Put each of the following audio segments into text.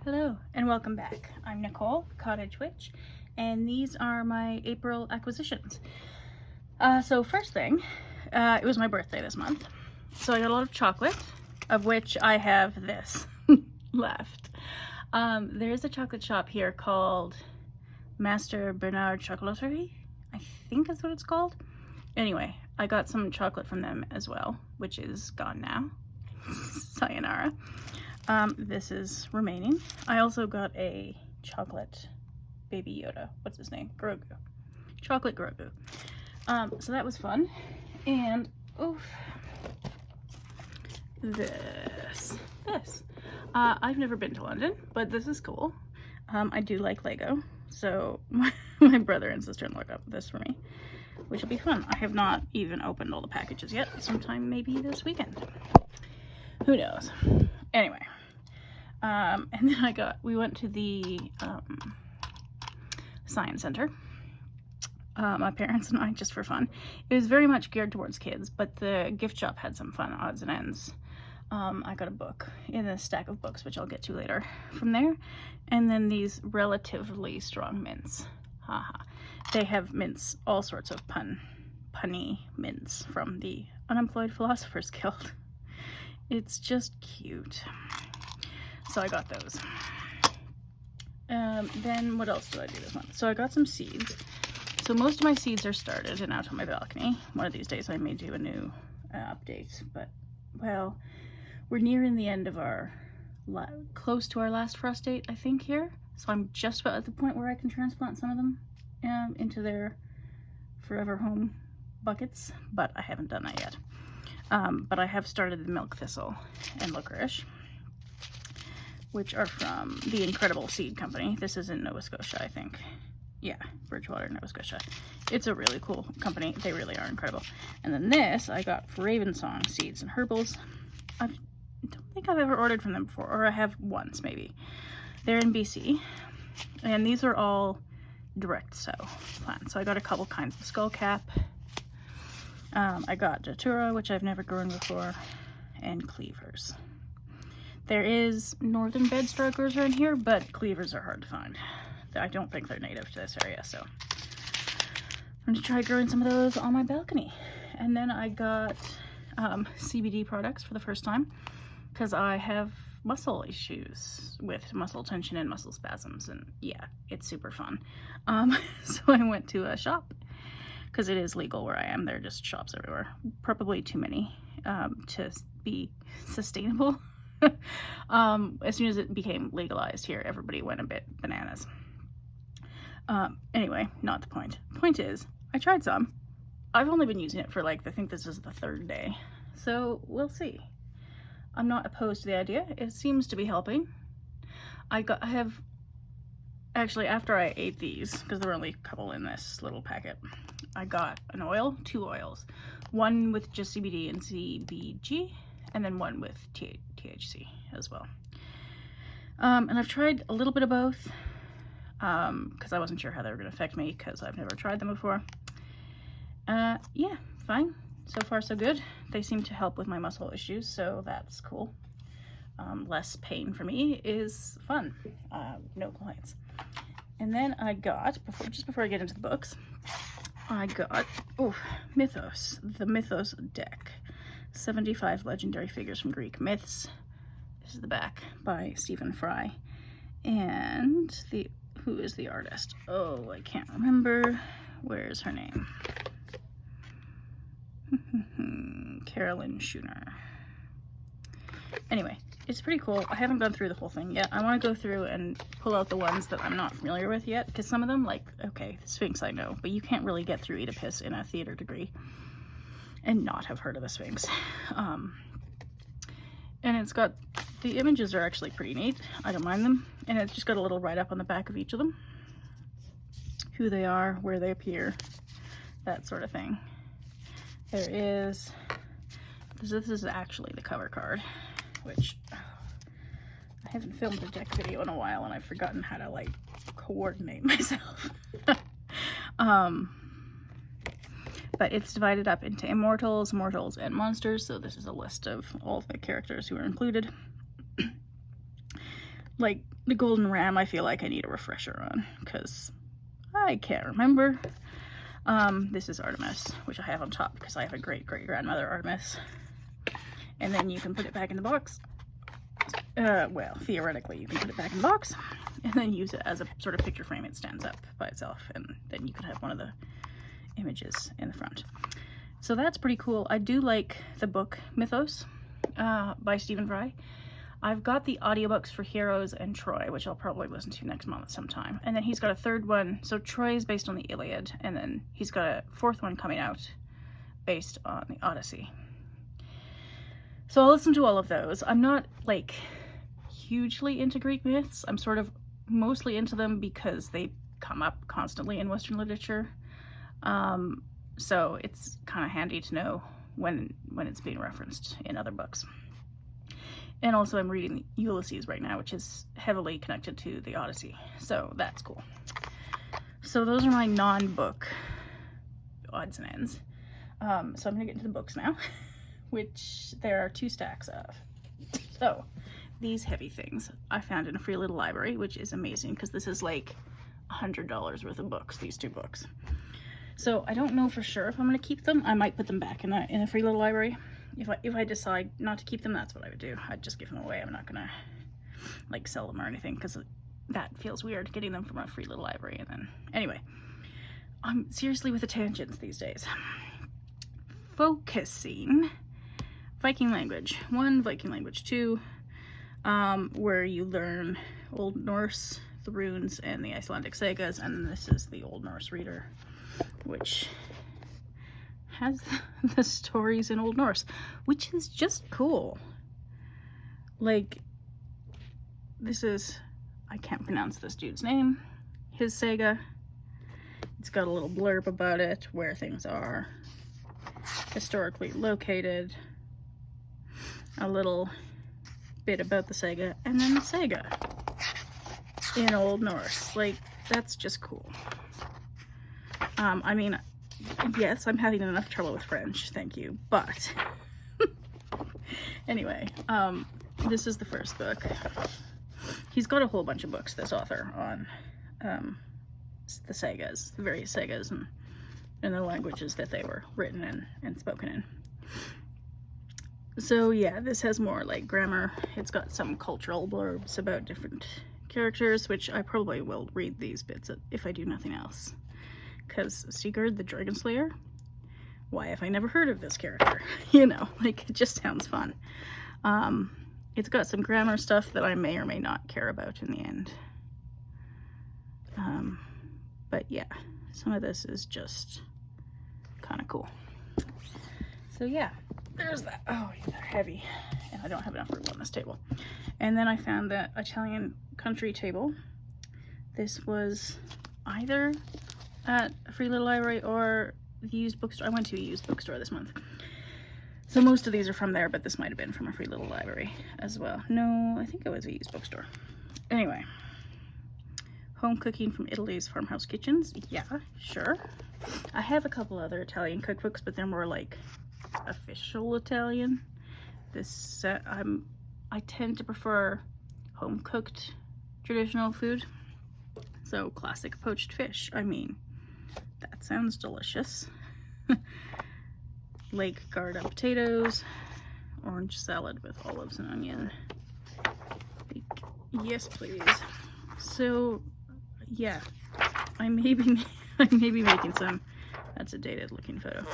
Hello and welcome back. I'm Nicole, Cottage Witch, and these are my April acquisitions. So first thing, it was my birthday this month, so I got a lot of chocolate, of which I have this left. There's a chocolate shop here called Master Bernard Chocolaterie, I think that's what it's called. Anyway, I got some chocolate from them as well, which is gone now. Sayonara. This is remaining. I also got a chocolate baby Yoda. What's his name? Grogu. Chocolate Grogu. So that was fun. And, oof. This. I've never been to London, but this is cool. I do like Lego. So my brother and sister-in-law got this for me, which will be fun. I have not even opened all the packages yet. Sometime maybe this weekend. Who knows? Anyway, and then we went to the science center, my parents and I, just for fun. It was very much geared towards kids, but the gift shop had some fun odds and ends. I got a book in a stack of books, which I'll get to later from there, and then these relatively strong mints. Haha. They have mints, all sorts of punny mints from the Unemployed Philosophers Guild. It's just cute. So I got those. Then what else did I do this month? So I got some seeds. So most of my seeds are started and out on my balcony. One of these days I may do a new update, but well, we're nearing the end of our, close to our last frost date, I think, here. So I'm just about at the point where I can transplant some of them into their forever home buckets, but I haven't done that yet. But I have started the milk thistle and licorice, which are from the Incredible Seed Company. This is in Nova Scotia, I think. Yeah, Bridgewater, Nova Scotia. It's a really cool company. They really are incredible. And then this I got for Ravensong Seeds and Herbals. I don't think I've ever ordered from them before, or I have once maybe. They're in BC, and these are all direct sow plants. So I got a couple kinds of skullcap. I got datura, which I've never grown before, and cleavers. There is northern bedstrokers are in here, but cleavers are hard to find. I don't think they're native to this area, so I'm going to try growing some of those on my balcony. And then I got CBD products for the first time, because I have muscle issues with muscle tension and muscle spasms, and yeah, it's super fun. So I went to a shop, because it is legal where I am. There are just shops everywhere. Probably too many to be sustainable. As soon as it became legalized here, everybody went a bit bananas. Anyway, not the point. The point is, I tried some. I've only been using it for I think this is the third day. So we'll see. I'm not opposed to the idea. It seems to be helping. Actually, after I ate these, because there were only a couple in this little packet, I got an oil, 2 oils. One with just CBD and CBG, and then one with THC as well. And I've tried a little bit of both, because I wasn't sure how they were going to affect me, because I've never tried them before. Yeah, fine. So far, so good. They seem to help with my muscle issues, so that's cool. Less pain for me is fun. No complaints. And then I got, just before I get into the books, I got Mythos, the Mythos deck. 75 legendary figures from Greek myths. This is the back by Stephen Fry. And who is the artist? Oh, I can't remember. Where's her name? Carolyn Schooner. Anyway, it's pretty cool. I haven't gone through the whole thing yet. I want to go through and pull out the ones that I'm not familiar with yet, because some of them, okay, the Sphinx I know, but you can't really get through Oedipus in a theater degree and not have heard of the Sphinx. And it's got, the images are actually pretty neat. I don't mind them. And it's just got a little write-up on the back of each of them. Who they are, where they appear, that sort of thing. There is, this is actually the cover card, which I haven't filmed a deck video in a while and I've forgotten how to coordinate myself. But it's divided up into immortals, mortals, and monsters, so this is a list of all the characters who are included. like the Golden Ram, I feel like I need a refresher on, because I can't remember. This is Artemis, which I have on top because I have a great-great-grandmother Artemis. And then you can put it back in the box. Well, theoretically, you can put it back in the box and then use it as a sort of picture frame. It stands up by itself, and then you could have one of the images in the front. So that's pretty cool. I do like the book Mythos by Stephen Fry. I've got the audiobooks for Heroes and Troy, which I'll probably listen to next month sometime. And then he's got a third one. So Troy is based on the Iliad, and then he's got a fourth one coming out based on the Odyssey. So I'll listen to all of those. I'm not like hugely into Greek myths. I'm sort of mostly into them because they come up constantly in Western literature. So it's kind of handy to know when it's being referenced in other books. And also I'm reading Ulysses right now, which is heavily connected to the Odyssey. So that's cool. So those are my non-book odds and ends. So I'm gonna get into the books now, which there are 2 stacks of. So these heavy things I found in a free little library, which is amazing because this is like $100 worth of books, these 2 books. So I don't know for sure if I'm gonna keep them. I might put them back in a free little library. If I decide not to keep them, that's what I would do. I'd just give them away. I'm not gonna like sell them or anything because that feels weird, getting them from a free little library. And then anyway, I'm seriously with the tangents these days. Focusing. Viking language 1, Viking language 2, where you learn Old Norse, the runes, and the Icelandic sagas, and this is the Old Norse reader, which has the stories in Old Norse, which is just cool. Like, this is, I can't pronounce this dude's name, his saga. It's got a little blurb about it, where things are historically located, a little bit about the saga, and then the saga in Old Norse. Like, that's just cool. I mean, yes, I'm having enough trouble with French, thank you, but anyway, this is the first book. He's got a whole bunch of books, this author, on the sagas, the various sagas, and the languages that they were written in and spoken in. So yeah, this has more like grammar. It's got some cultural blurbs about different characters, which I probably will read these bits if I do nothing else. Because Sigurd the Dragon Slayer, why have I never heard of this character? You know, like, it just sounds fun. It's got some grammar stuff that I may or may not care about in the end. But yeah, some of this is just kind of cool. So yeah, there's that. Oh, they're heavy, and I don't have enough room on this table. And then I found that Italian country table. This was either at a free little library or the used bookstore. I went to a used bookstore this month. So most of these are from there, but this might have been from a free little library as well. No, I think it was a used bookstore. Anyway, home cooking from Italy's farmhouse kitchens. Yeah, sure. I have a couple other Italian cookbooks, but they're more like official Italian. This I tend to prefer home cooked traditional food. So classic poached fish. I mean, that sounds delicious. Lake Garda potatoes, orange salad with olives and onion. Yes, please. So yeah, I may be making some. That's a dated looking photo.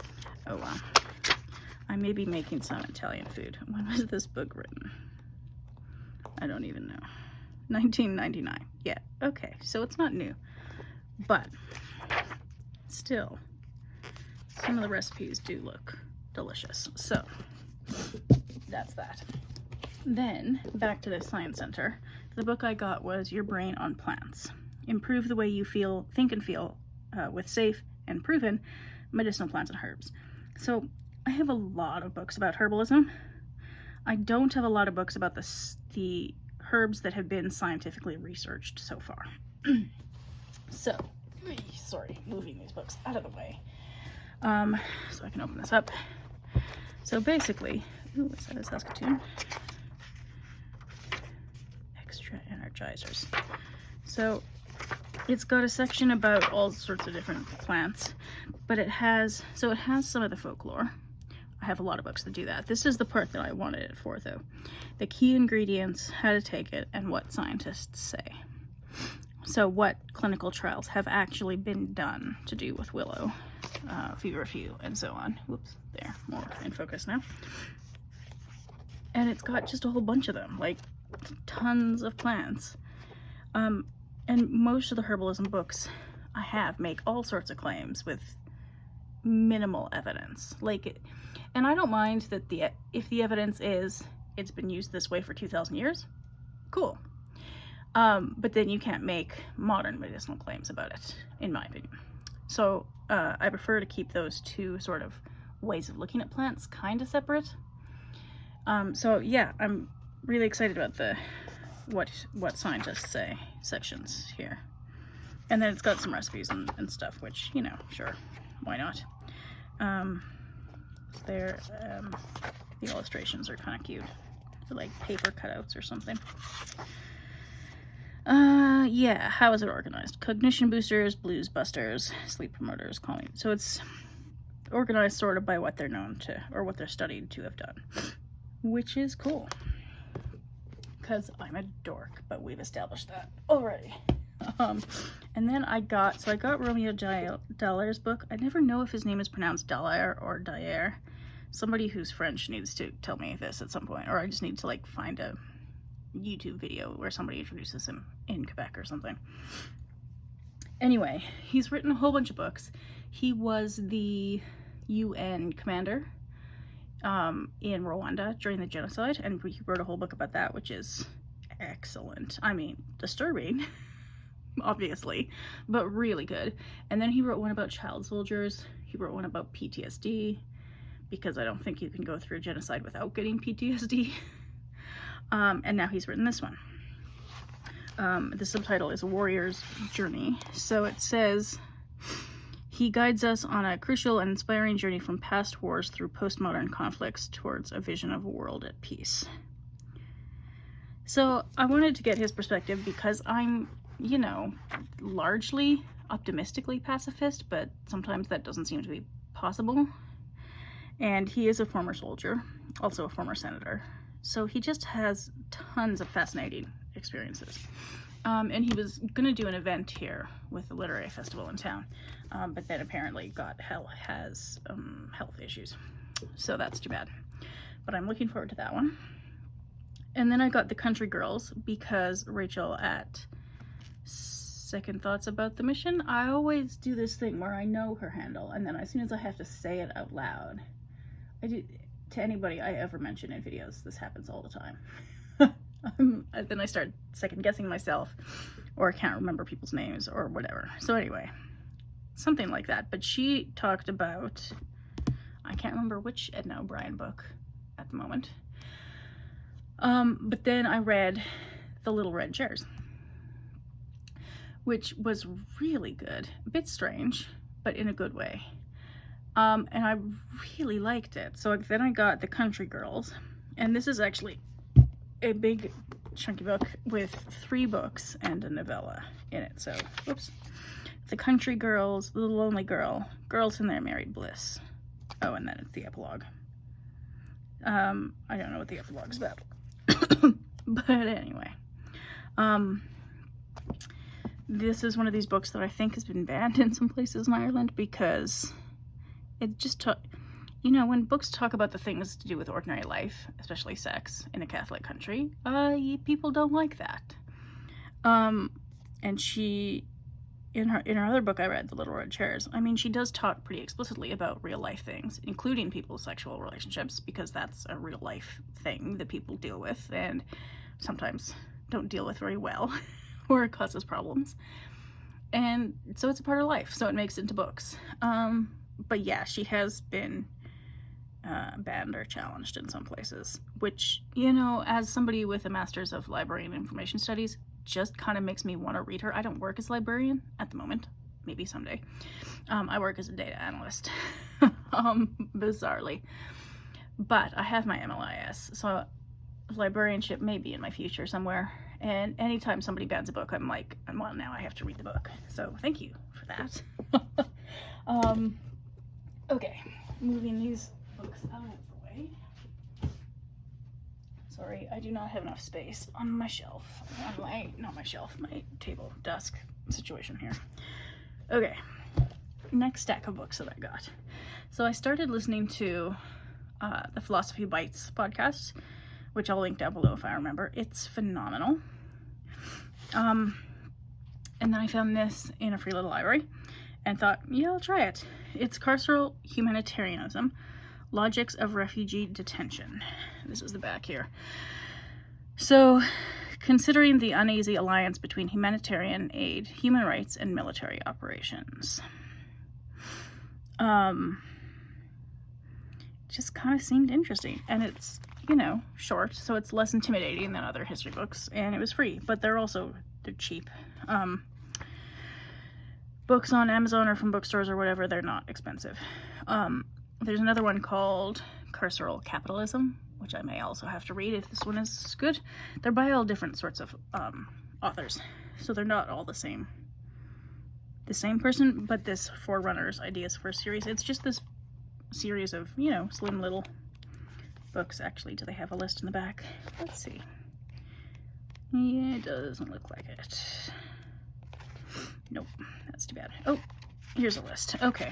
Oh wow. I may be making some Italian food. When was this book written? I don't even know. 1999. Yeah, okay, so it's not new, but still, some of the recipes do look delicious. So that's that. Then back to the science center. The book I got was Your Brain on Plants. Improve the way you think and feel with safe and proven medicinal plants and herbs. So I have a lot of books about herbalism. I don't have a lot of books about the herbs that have been scientifically researched so far. So, sorry, moving these books out of the way. So I can open this up. So basically, ooh, what's that, a Saskatoon? Extra extra energizers. So it's got a section about all sorts of different plants, but it has some of the folklore. I have a lot of books that do that. This is the part that I wanted it for, though. The key ingredients, how to take it, and what scientists say. So what clinical trials have actually been done to do with willow, feverfew, and so on. Whoops, there, more in focus now. And it's got just a whole bunch of them, like tons of plants. And most of the herbalism books I have make all sorts of claims with minimal evidence. And I don't mind that if the evidence is it's been used this way for 2,000 years, cool. But then you can't make modern medicinal claims about it, in my opinion. So I prefer to keep those two sort of ways of looking at plants kind of separate. So yeah, I'm really excited about the what scientists say sections here. And then it's got some recipes and stuff, which, you know, sure, why not? The illustrations are kind of cute. They're like paper cutouts or something. Yeah, how is it organized? Cognition boosters, blues busters, sleep promoters, calming. So it's organized sort of by what they're known to, or what they're studied to have done, which is cool. Because I'm a dork, but we've established that already. And then I got Romeo Dallaire's book. I never know if his name is pronounced Dallaire or Dallaire. Somebody who's French needs to tell me this at some point, or I just need to like find a YouTube video where somebody introduces him in Quebec or something. Anyway, he's written a whole bunch of books. He was the UN commander in Rwanda during the genocide, and he wrote a whole book about that, which is excellent. I mean, disturbing, obviously, but really good. And then he wrote one about child soldiers. He wrote one about PTSD, because I don't think you can go through a genocide without getting PTSD. And now he's written this one. The subtitle is Warrior's Journey. So it says, he guides us on a crucial and inspiring journey from past wars through postmodern conflicts towards a vision of a world at peace. So I wanted to get his perspective because I'm, you know, largely optimistically pacifist, but sometimes that doesn't seem to be possible. And he is a former soldier, also a former senator. So he just has tons of fascinating experiences. And he was going to do an event here with the literary festival in town, but then apparently has health issues. So that's too bad. But I'm looking forward to that one. And then I got The Country Girls because Rachel at Second Thoughts About the Mission, I always do this thing where I know her handle, and then as soon as I have to say it out loud, I do, to anybody I ever mention in videos, this happens all the time. Then I start second guessing myself, or I can't remember people's names or whatever. So anyway, something like that. But she talked about, I can't remember which Edna O'Brien book at the moment. But then I read The Little Red Chairs, which was really good. A bit strange, but in a good way. And I really liked it. So then I got The Country Girls, and this is actually a big chunky book with 3 books and a novella in it. So, whoops. The Country Girls, The Lonely Girl, Girls in Their Married Bliss. Oh, and then it's the epilogue. I don't know what the epilogue's about. But anyway. This is one of these books that I think has been banned in some places in Ireland because it just you know, when books talk about the things to do with ordinary life, especially sex, in a Catholic country, people don't like that. And she, in her other book I read, The Little Red Chairs, I mean, she does talk pretty explicitly about real life things, including people's sexual relationships, because that's a real life thing that people deal with and sometimes don't deal with very well, or it causes problems. And so it's a part of life, so it makes it into books. But yeah, she has been banned or challenged in some places, which, you know, as somebody with a master's of library and information studies, just kind of makes me want to read her. I don't work as a librarian at the moment, maybe someday. I work as a data analyst, bizarrely, but I have my MLIS, so librarianship may be in my future somewhere. And anytime somebody bans a book, I'm like, well, now I have to read the book. So thank you for that. Okay, moving these books out of the way. Sorry, I do not have enough space on my shelf. Not my shelf, my table, desk situation here. Okay, next stack of books that I got. So I started listening to the Philosophy Bites podcast, which I'll link down below if I remember. It's phenomenal. And then I found this in a free little library and thought, yeah, I'll try it. It's Carceral Humanitarianism, Logics of Refugee Detention. This is the back here. So, considering the uneasy alliance between humanitarian aid, human rights, and military operations. Just kind of seemed interesting. And it's, you know, short, so it's less intimidating than other history books, and it was free, but they're cheap. Books on Amazon or from bookstores or whatever, they're not expensive. There's another one called Carceral Capitalism, which I may also have to read if this one is good. They're by all different sorts of authors, so they're not all the same person, but this Forerunners Ideas for a Series, it's just this series of, you know, slim little books. Actually, do they have a list in the back? Let's see. Yeah, it doesn't look like it. Nope, that's too bad. Oh, here's a list. Okay.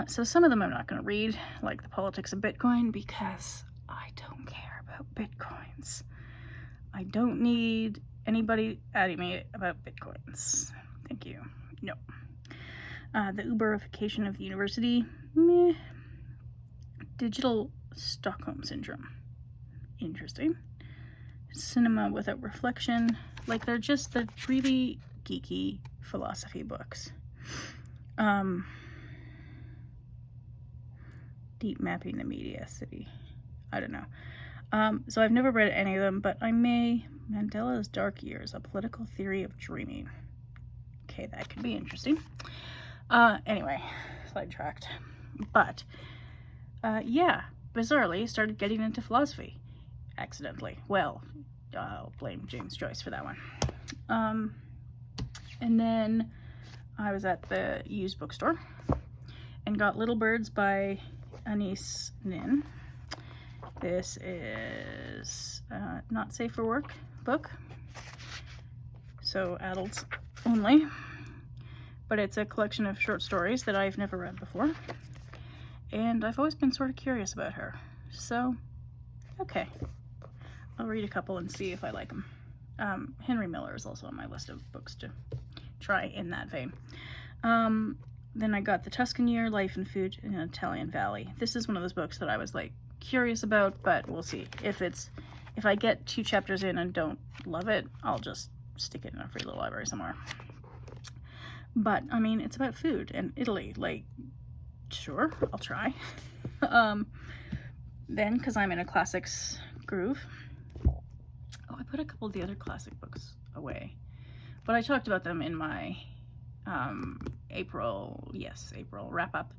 So some of them I'm not going to read, like The Politics of Bitcoin, because I don't care about Bitcoins. I don't need anybody adding me about Bitcoins. Thank you. No. The Uberification of the University. Meh. Digital Stockholm Syndrome. Interesting. Cinema Without Reflection. Like, they're really geeky philosophy books. Deep Mapping the Media City. I don't know. So I've never read any of them, but I may. Mandela's Dark Years, A Political Theory of Dreaming. Okay, that could be interesting. Anyway, sidetracked. But, yeah, bizarrely started getting into philosophy. Accidentally. Well, I'll blame James Joyce for that one. And then I was at the used bookstore and got Little Birds by Anais Nin. This is not safe for work book, so adults only, but it's a collection of short stories that I've never read before, and I've always been sort of curious about her, so okay, I'll read a couple and see if I like them. Henry Miller is also on my list of books to try in that vein. Then I got The Tuscan Year, Life and Food in an Italian Valley. This is one of those books that I was like curious about, but we'll see. If I get 2 chapters in and don't love it, I'll just stick it in a free little library somewhere. But I mean, it's about food and Italy. Like, sure, I'll try. Then, because I'm in a classics groove. Oh, I put a couple of the other classic books away, but I talked about them in my April wrap up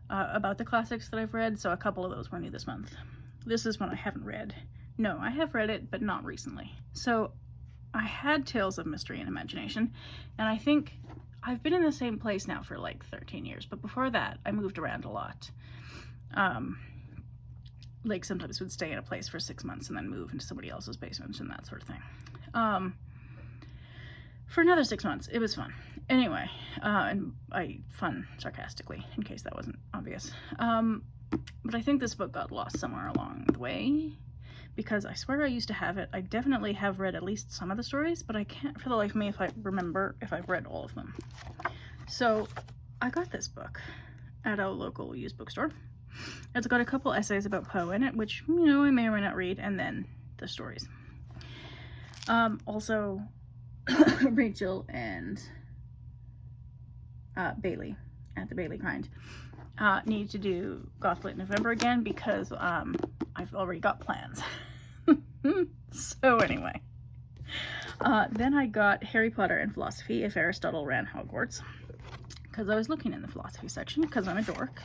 about the classics that I've read, so a couple of those were new this month. This is one I haven't read. No, I have read it, but not recently. So I had Tales of Mystery and Imagination, and I think I've been in the same place now for like 13 years, but before that I moved around a lot. Like sometimes would stay in a place for 6 months and then move into somebody else's basement and that sort of thing. For another 6 months. It was fun. Anyway, and fun sarcastically, in case that wasn't obvious. But I think this book got lost somewhere along the way, because I swear I used to have it. I definitely have read at least some of the stories, but I can't for the life of me if I remember if I've read all of them. So I got this book at a local used bookstore. It's got a couple essays about Poe in it, which, you know, I may or may not read, and then the stories. Also, Rachel and Bailey at the Bailey Grind need to do Gothlit November again, because I've already got plans. So anyway, then I got Harry Potter and Philosophy, If Aristotle Ran Hogwarts, because I was looking in the philosophy section, because I'm a dork,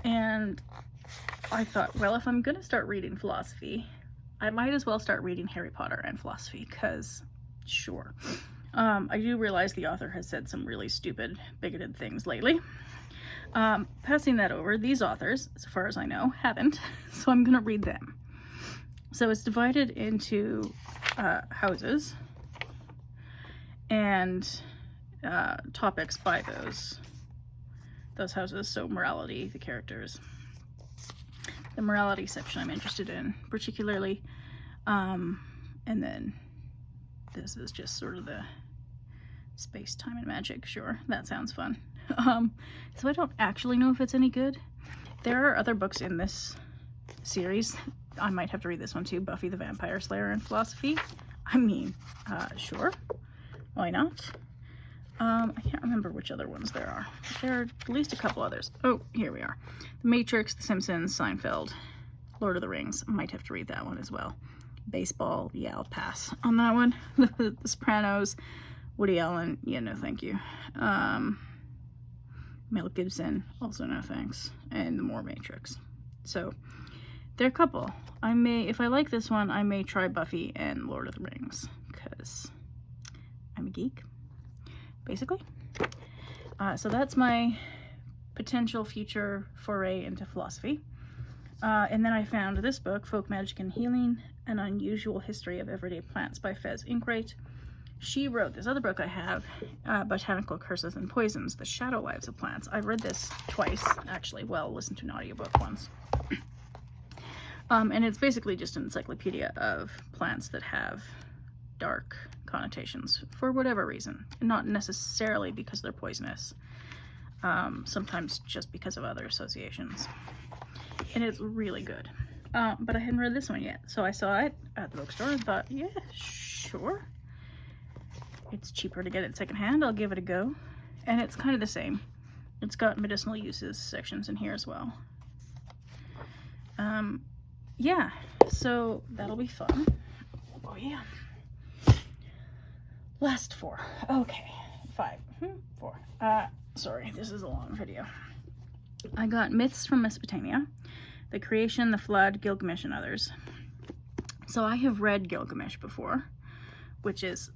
and I thought, well, if I'm gonna start reading philosophy, I might as well start reading Harry Potter and philosophy, because sure. I do realize the author has said some really stupid, bigoted things lately. Passing that over, these authors, as far as I know, haven't, so I'm gonna read them. So it's divided into houses and topics by those houses. So morality, the characters. The morality section I'm interested in particularly. And then this is just sort of the space, time, and magic. Sure, that sounds fun. So I don't actually know if it's any good. There are other books in this series. I might have to read this one too, Buffy the Vampire Slayer and philosophy. I mean, sure, why not? I can't remember which other ones there are. There are at least a couple others. Oh, here we are. The Matrix, The Simpsons, Seinfeld, Lord of the Rings. I might have to read that one as well. Baseball, yeah, I'll pass on that one. The Sopranos, Woody Allen, yeah, no thank you. Mel Gibson, also no thanks. And the more Matrix. So, there are a couple. I may, if I like this one, I may try Buffy and Lord of the Rings, because I'm a geek, basically. So that's my potential future foray into philosophy. And then I found this book, Folk Magic and Healing, An Unusual History of Everyday Plants by Fez Inkrate. She wrote this other book I have, Botanical Curses and Poisons, The Shadow Lives of Plants. I've read this twice, actually. Well, listened to an audiobook once. And it's basically just an encyclopedia of plants that have dark connotations for whatever reason. Not necessarily because they're poisonous. Sometimes just because of other associations. And it's really good. But I hadn't read this one yet. So I saw it at the bookstore and thought, yeah, sure. It's cheaper to get it secondhand. I'll give it a go. And it's kind of the same. It's got medicinal uses sections in here as well. Yeah, so that'll be fun. Oh yeah. Last four. Okay, 5, 4. Sorry, this is a long video. I got Myths from Mesopotamia, The Creation, The Flood, Gilgamesh, and others. So I have read Gilgamesh before, which is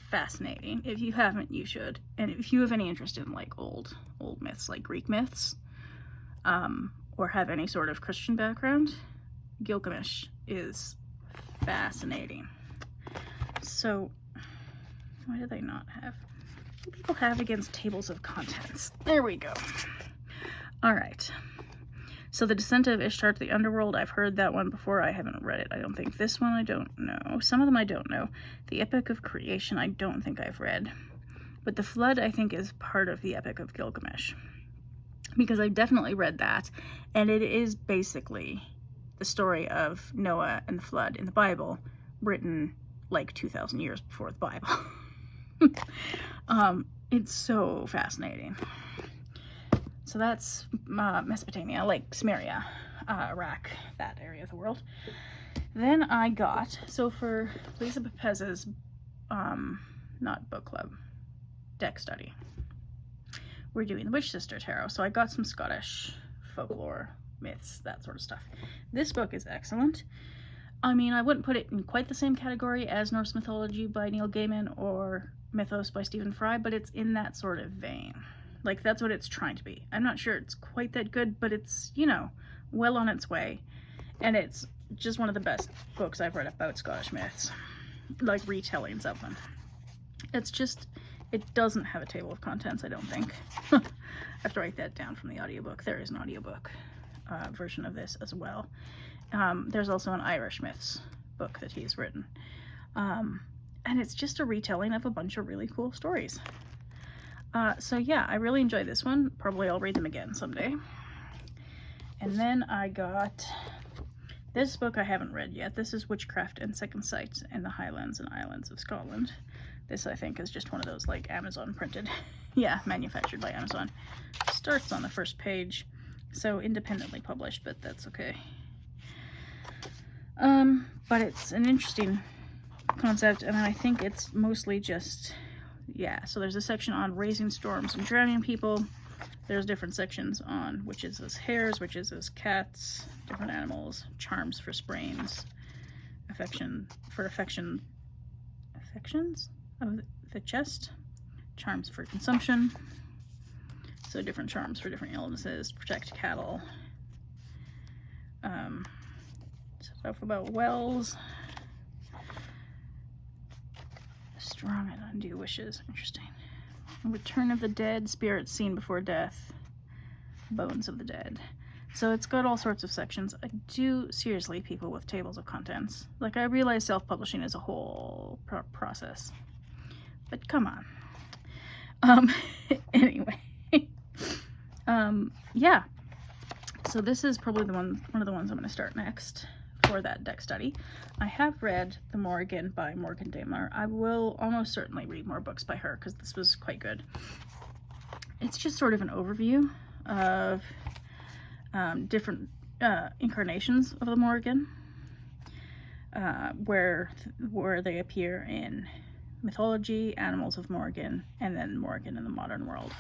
fascinating. If you haven't, you should. And if you have any interest in like old myths, like Greek myths, or have any sort of Christian background, Gilgamesh is fascinating. So, why do they not have? What do people have against tables of contents? There we go. All right. So, The Descent of Ishtar to the Underworld, I've heard that one before. I haven't read it, I don't think. This one, I don't know. Some of them I don't know. The Epic of Creation, I don't think I've read. But The Flood, I think, is part of the Epic of Gilgamesh. Because I definitely read that. And it is basically the story of Noah and the flood in the Bible, written like 2,000 years before the Bible. It's so fascinating. So that's Mesopotamia, like Sumeria, Iraq, that area of the world. Then I got, so for Lisa Pepez's, not book club, deck study, we're doing the Witch Sister Tarot. So I got some Scottish folklore, myths, that sort of stuff. This book is excellent. I mean, I wouldn't put it in quite the same category as Norse Mythology by Neil Gaiman or Mythos by Stephen Fry, but it's in that sort of vein. Like, that's what it's trying to be. I'm not sure it's quite that good, but it's, you know, well on its way. And it's just one of the best books I've read about Scottish myths. Like, retellings of them. It's just, it doesn't have a table of contents, I don't think. I have to write that down from the audiobook. There is an audiobook version of this as well. There's also an Irish myths book that he's written. And it's just a retelling of a bunch of really cool stories. So yeah, I really enjoyed this one. Probably I'll read them again someday. And then I got this book I haven't read yet. This is Witchcraft and Second Sight in the Highlands and Islands of Scotland. This, I think, is just one of those, like, Amazon printed. Yeah, manufactured by Amazon. Starts on the first page. So independently published, but that's okay. But it's an interesting concept, and I think it's mostly just, yeah, so there's a section on raising storms and drowning people, there's different sections on witches as hares, witches as cats, different animals, charms for sprains, affections of the chest, charms for consumption, so different charms for different illnesses, protect cattle, stuff about wells, strong and undue wishes, interesting. Return of the dead, spirits seen before death, bones of the dead. So it's got all sorts of sections. I do, seriously, people with tables of contents. Like, I realize self-publishing is a whole process, but come on. Anyway, yeah. So this is probably one of the ones I'm going to start next for that deck study. I have read The Morrigan by Morgan Daimler. I will almost certainly read more books by her because this was quite good. It's just sort of an overview of different incarnations of the Morrigan, where they appear in mythology, Animals of Morrigan, and then Morrigan in the modern world.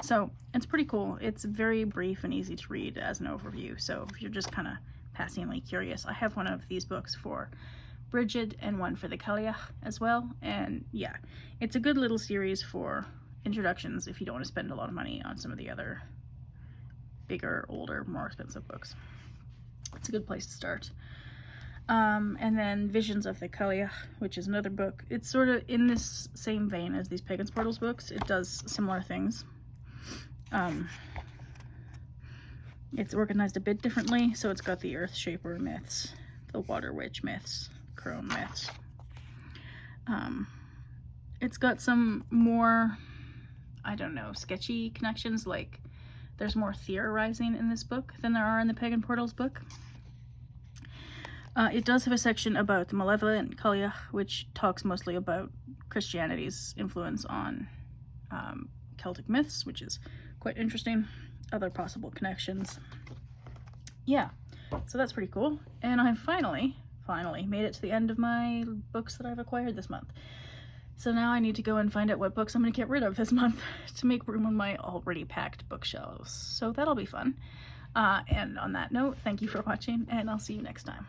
So it's pretty cool. It's very brief and easy to read as an overview. So if you're just kind of passingly curious, I have one of these books for Bridget and one for the Cailleach as well. And yeah, it's a good little series for introductions if you don't want to spend a lot of money on some of the other bigger, older, more expensive books. It's a good place to start. And then Visions of the Cailleach, which is another book. It's sort of in this same vein as these Pagan's Portals books. It does similar things. It's organized a bit differently, so it's got the Earth Shaper myths, the Water Witch myths, Crone myths. It's got some more, I don't know, sketchy connections, like there's more theorizing in this book than there are in the Pagan Portals book. It does have a section about the Malevolent Cailleach, which talks mostly about Christianity's influence on Celtic myths, which is quite interesting. Other possible connections. Yeah, so that's pretty cool. And I finally made it to the end of my books that I've acquired this month. So now I need to go and find out what books I'm going to get rid of this month to make room on my already packed bookshelves. So that'll be fun. And on that note, thank you for watching, and I'll see you next time.